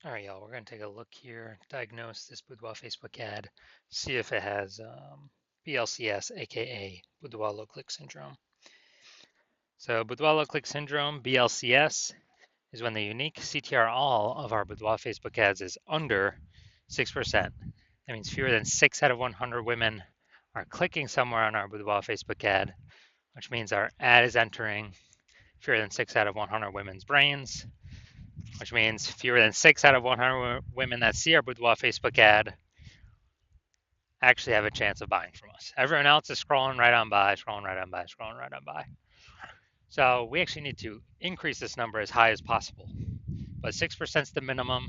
All right, y'all, we're going to take a look here, diagnose this Boudoir Facebook ad, see if it has BLCS, aka Boudoir low click syndrome. So, Boudoir low click syndrome, BLCS, is when the unique CTR all of our Boudoir Facebook ads is under 6%. That means fewer than 6 out of 100 women are clicking somewhere on our Boudoir Facebook ad, which means our ad is entering fewer than 6 out of 100 women's brains, which means fewer than 6 out of 100 women that see our Boudoir Facebook ad actually have a chance of buying from us. Everyone else is scrolling right on by, scrolling right on by, scrolling right on by. So we actually need to increase this number as high as possible. But 6% is the minimum.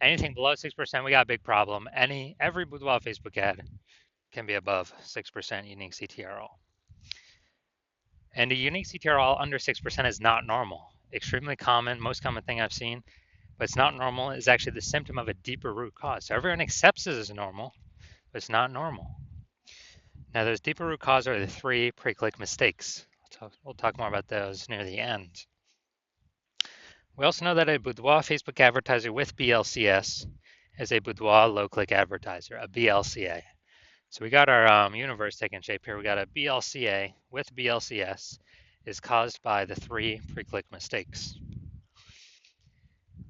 Anything below 6%, we got a big problem. Every Boudoir Facebook ad can be above 6% unique CTRL. And a unique CTRL under 6% is not normal. Extremely common, most common thing I've seen, but it's not normal. It's actually the symptom of a deeper root cause. So everyone accepts it as normal, but it's not normal. Now, those deeper root cause are the 3 pre-click mistakes. We'll talk more about those near the end. We also know that a Boudoir Facebook advertiser with BLCS is a Boudoir low-click advertiser, a BLCA. So we got our universe taking shape here. We got a BLCA with BLCS is caused by the 3 pre-click mistakes.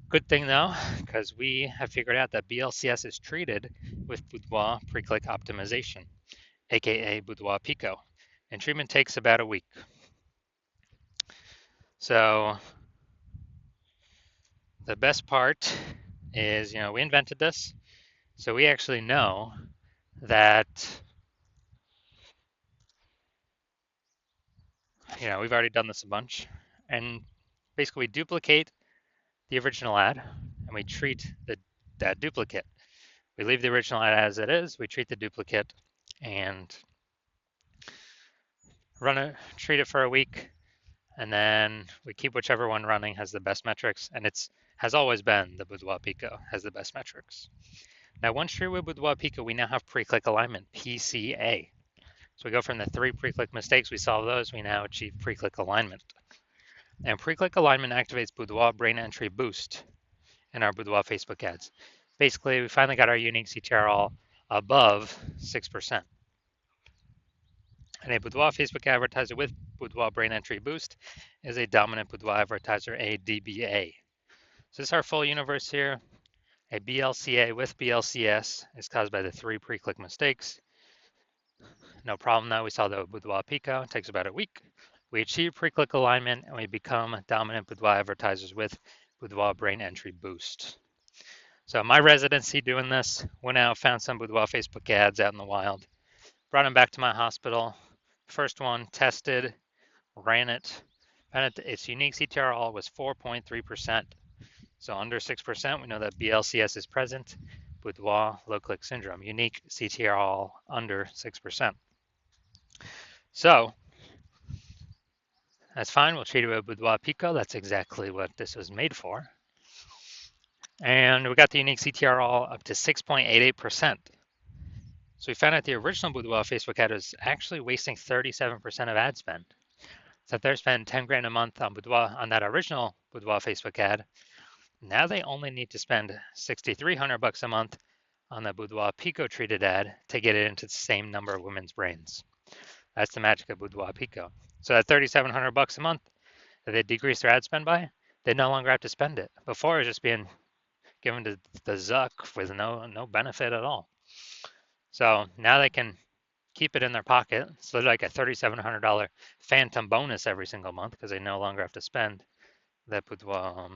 Good thing though, because we have figured out that BLCS is treated with Boudoir pre-click optimization, aka Boudoir Pico, and treatment takes about a week. So the best part is, we invented this, so we actually know that, we've already done this a bunch, and basically we duplicate the original ad and we treat that duplicate. We leave the original ad as it is, we treat the duplicate and treat it for a week, and then we keep whichever one running has the best metrics, and it's has always been the Boudoir Pico has the best metrics. Now, once treated with Boudoir Pico, we now have pre-click alignment, PCA. So we go from the 3 pre-click mistakes, we solve those, we now achieve pre-click alignment. And pre-click alignment activates Boudoir brain entry boost in our Boudoir Facebook ads. Basically, we finally got our unique CTRL above 6%. And a Boudoir Facebook advertiser with Boudoir brain entry boost is a dominant Boudoir advertiser, a DBA. So this is our full universe here. A BLCA with BLCS is caused by the 3 pre-click mistakes. No problem though, we saw the Boudoir Pico, it takes about a week. We achieve pre-click alignment and we become dominant Boudoir advertisers with Boudoir brain entry boost. So my residency doing this, went out, found some Boudoir Facebook ads out in the wild, brought them back to my hospital. First one, tested, ran it, found its unique CTRL was 4.3%. So under 6%, we know that BLCS is present. Boudoir low click syndrome, unique CTRL under 6%. So that's fine. We'll treat it with Boudoir Pico. That's exactly what this was made for. And we got the unique CTRL up to 6.88%. So we found out the original Boudoir Facebook ad was actually wasting 37% of ad spend. So if they're spending 10 grand a month on Boudoir on that original Boudoir Facebook ad, now they only need to spend 6,300 bucks a month on the Boudoir Pico treated ad to get it into the same number of women's brains. That's the magic of Boudoir Pico. So that 3,700 bucks a month that they decrease their ad spend by, they no longer have to spend it. Before it was just being given to the Zuck with no benefit at all. So now they can keep it in their pocket. So they're like a $3,700 phantom bonus every single month because they no longer have to spend that Boudoir.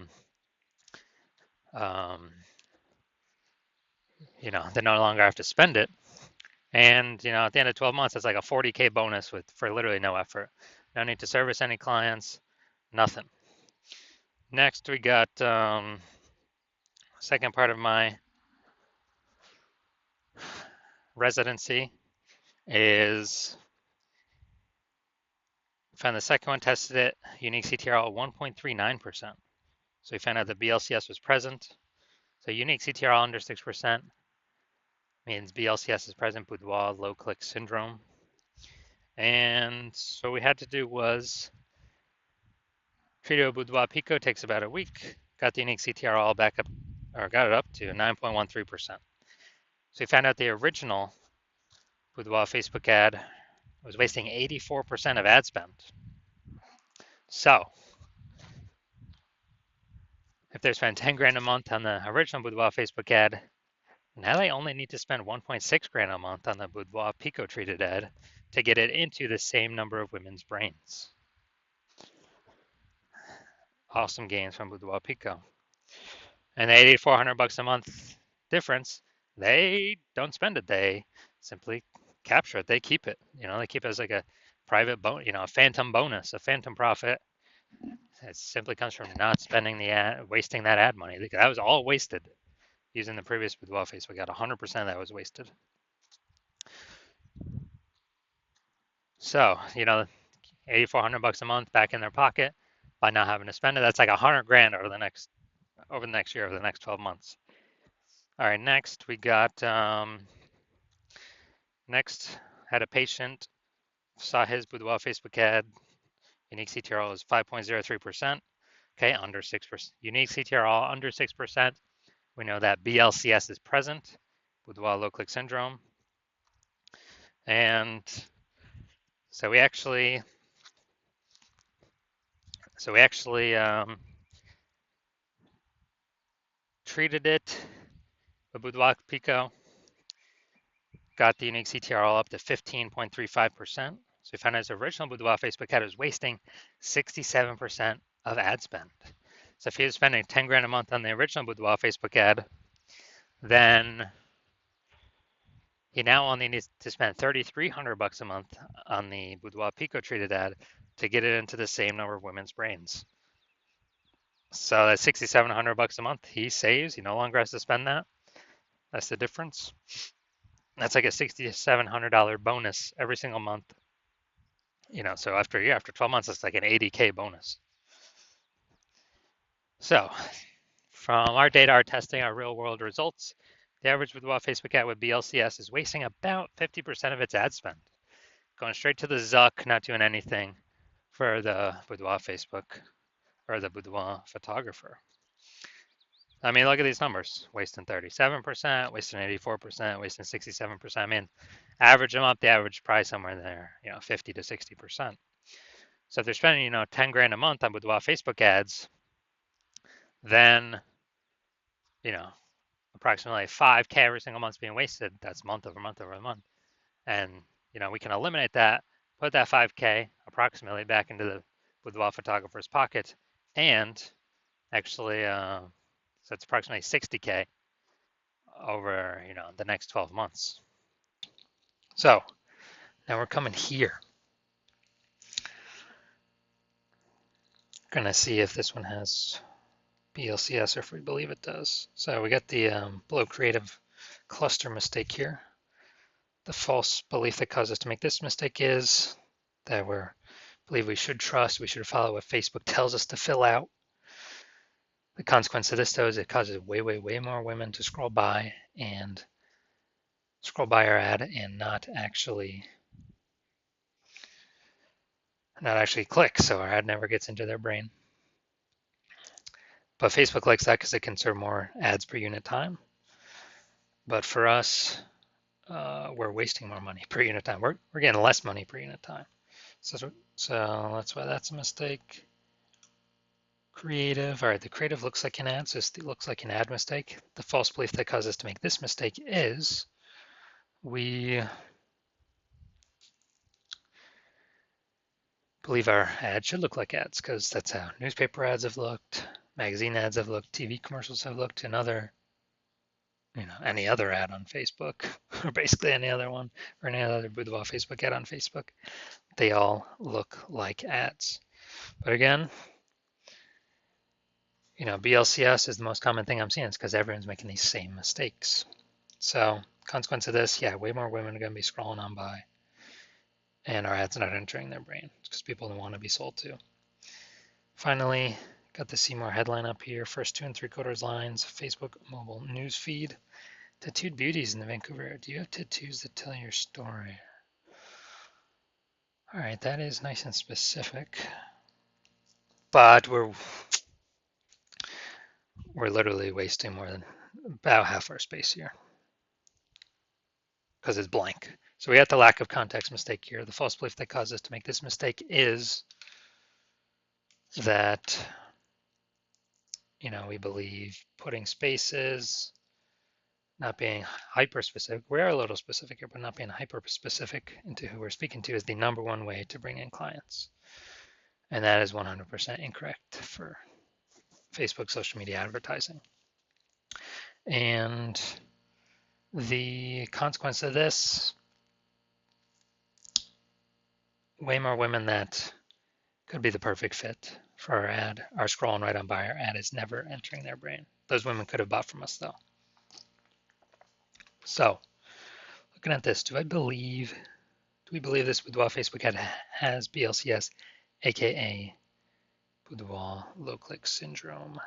They no longer have to spend it. And, at the end of 12 months, it's like a 40K bonus for literally no effort. No need to service any clients, nothing. Next, we got second part of my residency is found the second one, tested it, unique CTRL 1.39%. So we found out the BLCS was present. So unique CTRL under 6% means BLCS is present, Boudoir low click syndrome. And so what we had to do was treat it with Boudoir Pico, takes about a week, got the unique CTRL back up or got it up to 9.13%. So we found out the original Boudoir Facebook ad was wasting 84% of ad spend. So if they're spending 10 grand a month on the original Boudoir Facebook ad, now they only need to spend 1.6 grand a month on the Boudoir Pico treated ad to get it into the same number of women's brains. Awesome gains from Boudoir Pico. And the $8,400 a month difference, they don't spend it. They simply capture it. They keep it. They keep it as like a private a phantom bonus, a phantom profit. It simply comes from not spending the ad, wasting that ad money. That was all wasted using the previous Boudoir face. We got 100% of that was wasted. So, $8,400 a month back in their pocket by not having to spend it. That's like 100 grand over the next year, over the next 12 months. All right, next we got next had a patient saw his Boudoir Facebook ad. Unique CTRL is 5.03%. Okay, under 6%. Unique CTRL under 6%. We know that BLCS is present, Boudoir low click syndrome. And so we actually treated it with Boudoir Pico, got the unique CTRL up to 15.35%. So we found out his original Boudoir Facebook ad was wasting 67% of ad spend. So if he was spending 10 grand a month on the original Boudoir Facebook ad, then he now only needs to spend $3,300 a month on the Boudoir Pico treated ad to get it into the same number of women's brains. So that's $6,700 a month he saves. He no longer has to spend that. That's the difference. That's like a $6,700 bonus every single month. So after a year, after 12 months, it's like an $80K bonus. So from our data, our testing, our real world results, the average Boudoir Facebook ad with BLCS is wasting about 50% of its ad spend, going straight to the Zuck, not doing anything for the Boudoir Facebook or the Boudoir photographer. I mean, look at these numbers, wasting 37%, wasting 84%, wasting 67%. I mean, average them up, the average price somewhere in there, 50 to 60%. So if they're spending, 10 grand a month on Boudoir Facebook ads, then, approximately 5K every single month's being wasted. That's month over month over month. And, we can eliminate that, put that 5K approximately back into the Boudoir photographer's pocket, and actually, so it's approximately 60K over, the next 12 months. So now we're coming here. Gonna see if this one has BLCS or if we believe it does. So we got the below creative cluster mistake here. The false belief that caused us to make this mistake is that we believe we should follow what Facebook tells us to fill out. The consequence of this, though, is it causes way, way, way more women to scroll by our ad and not actually click, so our ad never gets into their brain. But Facebook likes that because it can serve more ads per unit time. But for us, we're wasting more money per unit time. We're getting less money per unit time. So that's why that's a mistake. Creative. All right, the creative looks like an ad, so it looks like an ad mistake. The false belief that caused us to make this mistake is we believe our ad should look like ads because that's how newspaper ads have looked, magazine ads have looked, TV commercials have looked, and any other ad on Facebook, or basically any other one, or any other Boudoir Facebook ad on Facebook. They all look like ads. But again, BLCS is the most common thing I'm seeing. It's because everyone's making these same mistakes. So consequence of this, way more women are going to be scrolling on by, and our ads not entering their brain because people don't want to be sold to. Finally, got the See More headline up here. First 2 3/4 lines, Facebook mobile news feed. Tattooed beauties in the Vancouver area. Do you have tattoos that tell your story? All right, that is nice and specific. But we're we're literally wasting more than about half our space here because it's blank. So we have the lack of context mistake here. The false belief that caused us to make this mistake is that, we believe putting spaces, not being hyper specific. We are a little specific here, but not being hyper specific into who we're speaking to is the number one way to bring in clients. And that is 100% incorrect for Facebook social media advertising. And the consequence of this, way more women that could be the perfect fit for our ad are scrolling right on by. Our ad is never entering their brain. Those women could have bought from us though. So looking at this, do we believe this Boudoir Facebook ad has BLCS, aka Boudoir low click syndrome?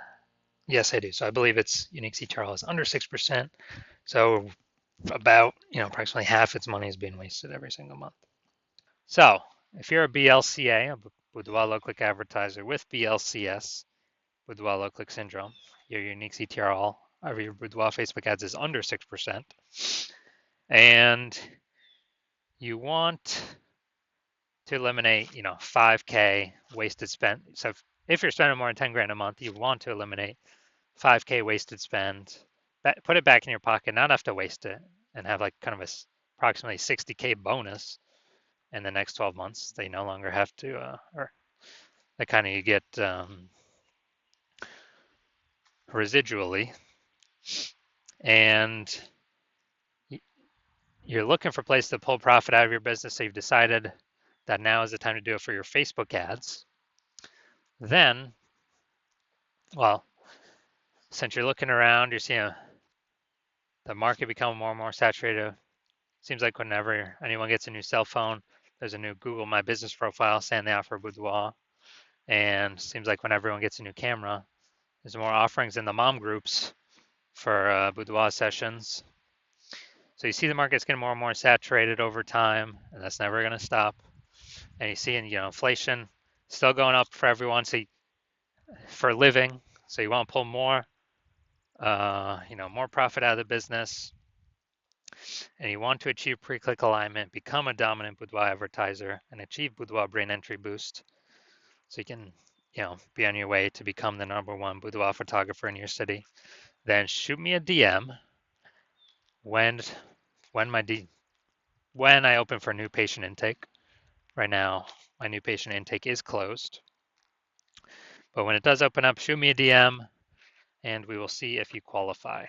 Yes, I do. So I believe its unique CTRL is under 6%. So about, approximately half its money is being wasted every single month. So if you're a BLCA, a Boudoir low click advertiser with BLCS, Boudoir low click syndrome, your unique CTRL of your Boudoir Facebook ads is under 6%, and you want to eliminate, 5K wasted spend. So if you're spending more than 10 grand a month, you want to eliminate 5K wasted spend, put it back in your pocket, not have to waste it, and have like kind of a approximately 60K bonus in the next 12 months. They no longer have to, or that kind of you get residually, and you're looking for a place to pull profit out of your business. So you've decided that now is the time to do it for your Facebook ads. Then, well, since you're looking around, you're seeing the market become more and more saturated. Seems like whenever anyone gets a new cell phone, there's a new Google My Business profile saying they offer Boudoir. And seems like when everyone gets a new camera, there's more offerings in the mom groups for Boudoir sessions. So you see the market's getting more and more saturated over time, and that's never going to stop. And you see, inflation still going up for everyone. So for a living, so you want to pull more, more profit out of the business, and you want to achieve pre-click alignment, become a dominant Boudoir advertiser, and achieve Boudoir brain entry boost, so you can, be on your way to become the number one Boudoir photographer in your city. Then shoot me a DM when when I open for new patient intake. Right now, my new patient intake is closed, but when it does open up, shoot me a DM, and we will see if you qualify.